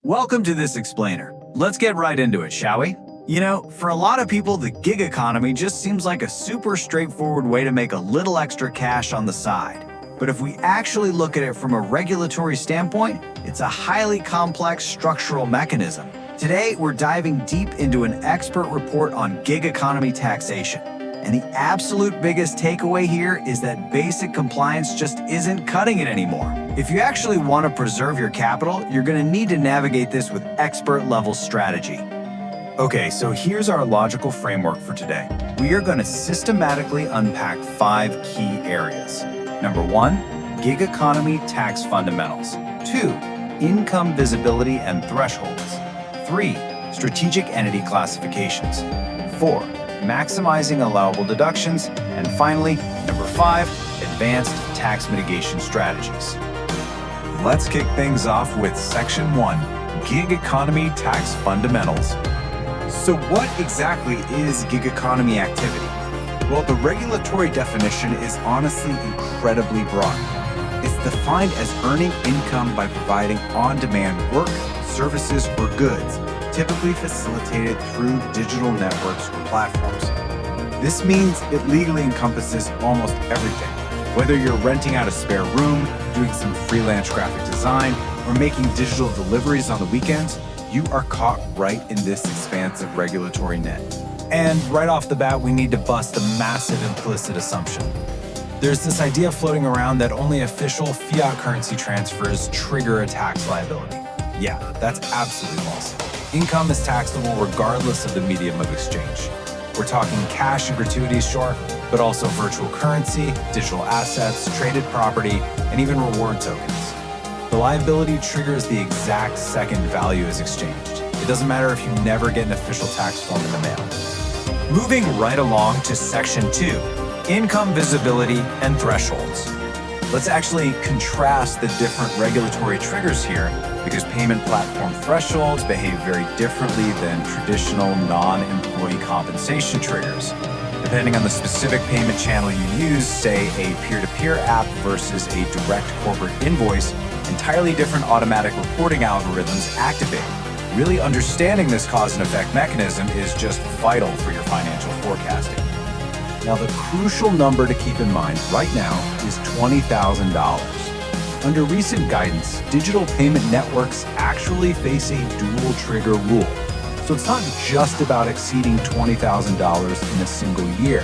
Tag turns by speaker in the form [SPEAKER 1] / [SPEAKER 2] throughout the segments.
[SPEAKER 1] Welcome to this explainer. Let's get right into it, shall we? You know, for a lot of people, the gig economy just seems like a super straightforward way to make a little extra cash on the side. But if we actually look at it from a regulatory standpoint, it's a highly complex structural mechanism. Today, we're diving deep into an expert report on gig economy taxation. And the absolute biggest takeaway here is that basic compliance just isn't cutting it anymore. If you actually want to preserve your capital, you're going to need to navigate this with expert-level strategy. Okay, so here's our logical framework for today. We are going to systematically unpack 5 key areas. Number 1, gig economy tax fundamentals. 2, income visibility and thresholds. 3, strategic entity classifications. 4, maximizing allowable deductions. And finally, number 5, advanced tax mitigation strategies. Let's kick things off with Section 1, Gig Economy Tax Fundamentals. So what exactly is gig economy activity? Well, the regulatory definition is honestly incredibly broad. It's defined as earning income by providing on-demand work, services, or goods, typically facilitated through digital networks or platforms. This means it legally encompasses almost everything. Whether you're renting out a spare room, doing some freelance graphic design, or making digital deliveries on the weekends, you are caught right in this expansive regulatory net. And right off the bat, we need to bust a massive implicit assumption. There's this idea floating around that only official fiat currency transfers trigger a tax liability. Yeah, that's absolutely false. Income is taxable regardless of the medium of exchange. We're talking cash and gratuities, sure, but also virtual currency, digital assets, traded property, and even reward tokens. The liability triggers the exact second value is exchanged. It doesn't matter if you never get an official tax form in the mail. Moving right along to Section 2, income visibility and thresholds. Let's actually contrast the different regulatory triggers here because payment platform thresholds behave very differently than traditional non-employee compensation triggers. Depending on the specific payment channel you use, say a peer-to-peer app versus a direct corporate invoice, entirely different automatic reporting algorithms activate. Really understanding this cause and effect mechanism is just vital for your financial forecasting. Now, the crucial number to keep in mind right now is $20,000. Under recent guidance, digital payment networks actually face a dual trigger rule. So it's not just about exceeding $20,000 in a single year.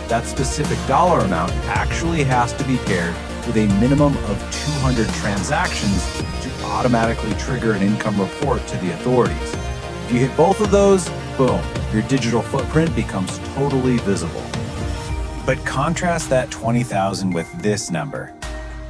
[SPEAKER 1] That specific dollar amount actually has to be paired with a minimum of 200 transactions to automatically trigger an income report to the authorities. If you hit both of those, boom, your digital footprint becomes totally visible. But contrast that $20,000 with this number,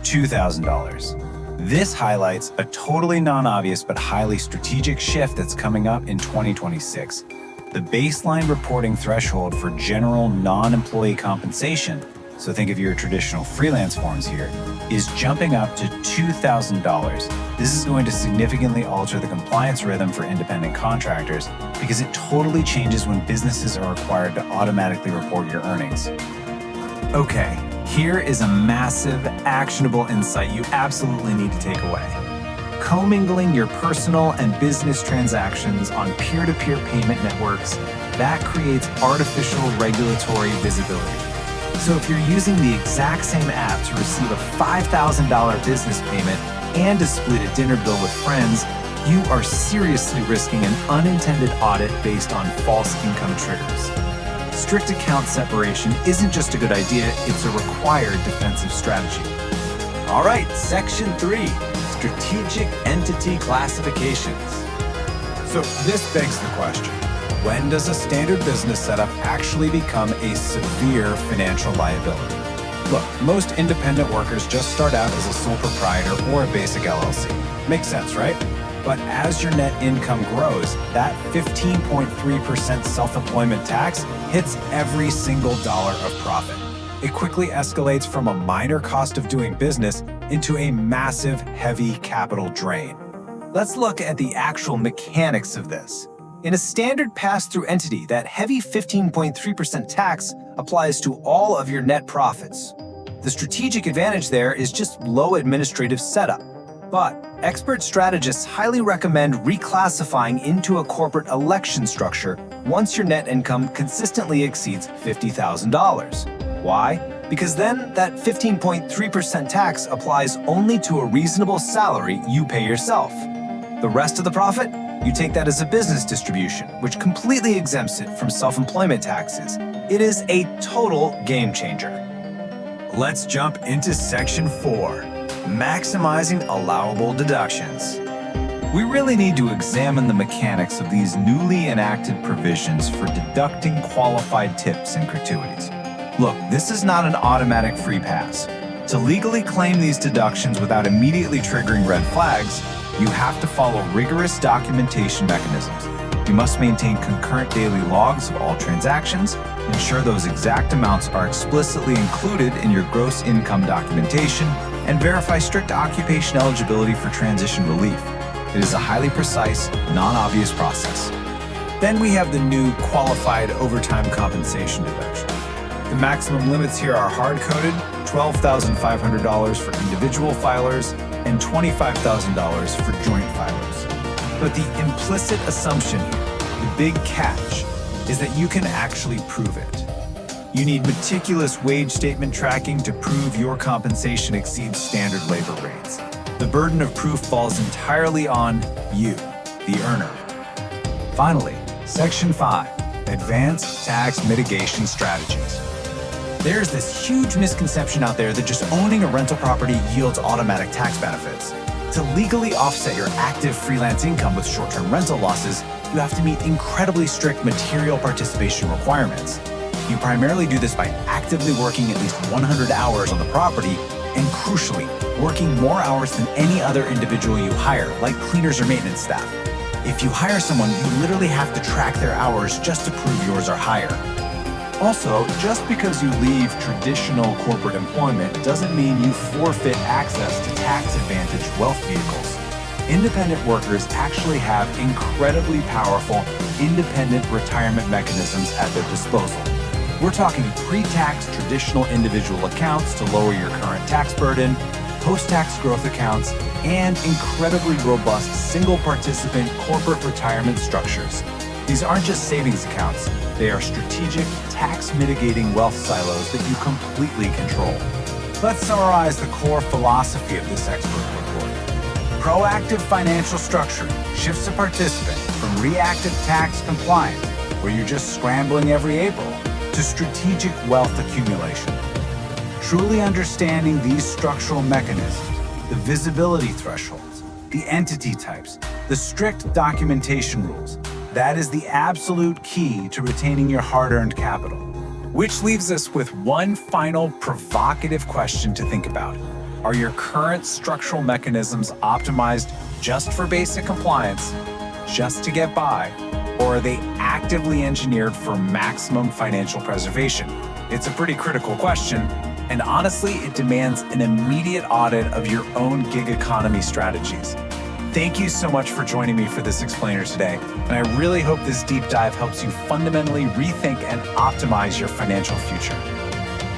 [SPEAKER 1] $2,000. This highlights a totally non-obvious but highly strategic shift that's coming up in 2026. The baseline reporting threshold for general non-employee compensation, so think of your traditional freelance forms here, is jumping up to $2,000. This is going to significantly alter the compliance rhythm for independent contractors because it totally changes when businesses are required to automatically report your earnings. Okay, here is a massive, actionable insight you absolutely need to take away. Commingling your personal and business transactions on peer-to-peer payment networks, that creates artificial regulatory visibility. So if you're using the exact same app to receive a $5,000 business payment and to split a dinner bill with friends, you are seriously risking an unintended audit based on false income triggers. Strict account separation isn't just a good idea, it's a required defensive strategy. All right, Section 3, strategic entity classifications. So this begs the question, when does a standard business setup actually become a severe financial liability? Look, most independent workers just start out as a sole proprietor or a basic LLC. Makes sense, right? But as your net income grows, that 15.3% self-employment tax hits every single dollar of profit. It quickly escalates from a minor cost of doing business into a massive, heavy capital drain. Let's look at the actual mechanics of this. In a standard pass-through entity, that heavy 15.3% tax applies to all of your net profits. The strategic advantage there is just low administrative setup. But expert strategists highly recommend reclassifying into a corporate election structure once your net income consistently exceeds $50,000. Why? Because then that 15.3% tax applies only to a reasonable salary you pay yourself. The rest of the profit? You take that as a business distribution, which completely exempts it from self-employment taxes. It is a total game changer. Let's jump into Section 4, maximizing allowable deductions. We really need to examine the mechanics of these newly enacted provisions for deducting qualified tips and gratuities. Look, this is not an automatic free pass. To legally claim these deductions without immediately triggering red flags, you have to follow rigorous documentation mechanisms. You must maintain concurrent daily logs of all transactions, ensure those exact amounts are explicitly included in your gross income documentation, and verify strict occupation eligibility for transition relief. It is a highly precise, non-obvious process. Then we have the new qualified overtime compensation deduction. The maximum limits here are hard-coded, $12,500 for individual filers and $25,000 for joint filers. But the implicit assumption here, the big catch, is that you can actually prove it. You need meticulous wage statement tracking to prove your compensation exceeds standard labor rates. The burden of proof falls entirely on you, the earner. Finally, Section 5, Advanced Tax Mitigation Strategies. There's this huge misconception out there that just owning a rental property yields automatic tax benefits. To legally offset your active freelance income with short-term rental losses, you have to meet incredibly strict material participation requirements. You primarily do this by actively working at least 100 hours on the property and, crucially, working more hours than any other individual you hire, like cleaners or maintenance staff. If you hire someone, you literally have to track their hours just to prove yours are higher. Also, just because you leave traditional corporate employment doesn't mean you forfeit access to tax-advantaged wealth vehicles. Independent workers actually have incredibly powerful independent retirement mechanisms at their disposal. We're talking pre-tax traditional individual accounts to lower your current tax burden, post-tax growth accounts, and incredibly robust single-participant corporate retirement structures. These aren't just savings accounts, they are strategic, tax-mitigating wealth silos that you completely control. Let's summarize the core philosophy of this expert report. Proactive financial structuring shifts a participant from reactive tax compliance, where you're just scrambling every April, to strategic wealth accumulation. Truly understanding these structural mechanisms, the visibility thresholds, the entity types, the strict documentation rules, that is the absolute key to retaining your hard-earned capital. Which leaves us with one final provocative question to think about. Are your current structural mechanisms optimized just for basic compliance, just to get by, or are they actively engineered for maximum financial preservation? It's a pretty critical question, and honestly, it demands an immediate audit of your own gig economy strategies. Thank you so much for joining me for this explainer today, and I really hope this deep dive helps you fundamentally rethink and optimize your financial future.